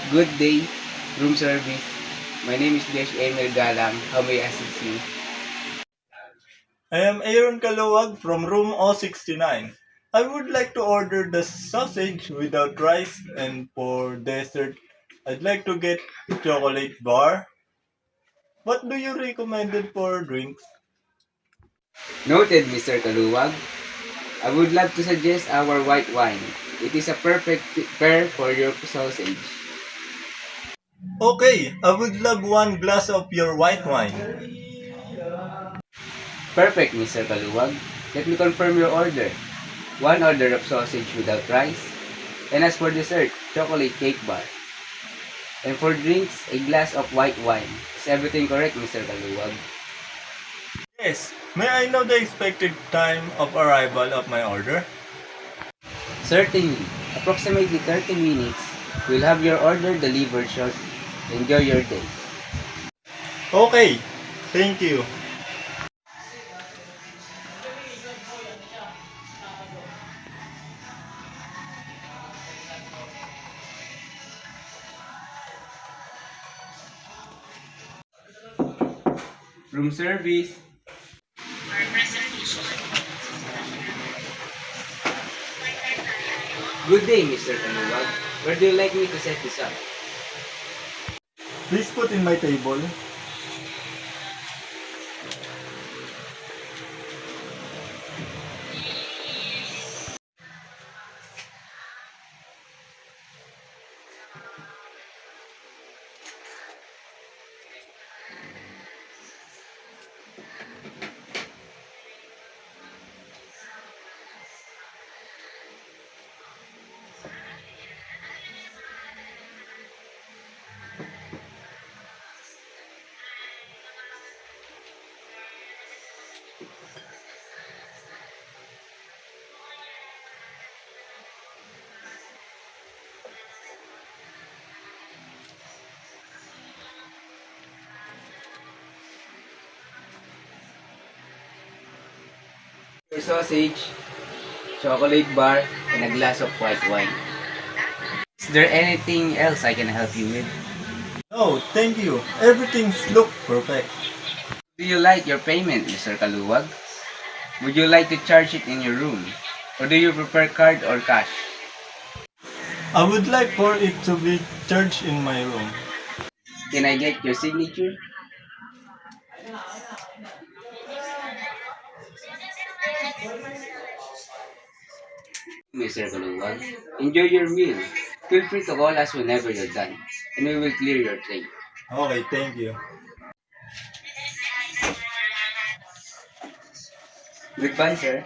Good day, room service. My name is Jesh Emil Galang. How may I assist you? I am Aaron Kaluwag from room O69. I would like to order the sausage without rice, and for dessert, I'd like to get chocolate bar. What do you recommend for drinks? Noted, Mr. Kaluwag. I would love to suggest our white wine. It is a perfect pair for your sausage. Okay, I would love one glass of your white wine. Perfect, Mr. Kaluwag. Let me confirm your order. One order of sausage without rice. And as for dessert, chocolate cake bar. And for drinks, a glass of white wine. Is everything correct, Mr. Kaluwag? Yes, may I know the expected time of arrival of my order? Certainly. Approximately 30 minutes. We'll have your order delivered shortly. Enjoy your day. Okay, thank you. Room service. Good day, Mr. Kanuwag. Where do you like me to set this up? Please put in my table. Your sausage, chocolate bar, and a glass of white wine. Is there anything else I can help you with? No, thank you. Everything's look perfect. Do you like your payment, Mr. Kaluwag? Would you like to charge it in your room? Or do you prefer card or cash? I would like for it to be charged in my room. Can I get your signature? Mr. Kaluwag, enjoy your meal. Feel free to call us whenever you're done, and we will clear your tray. Okay, thank you. Goodbye, sir.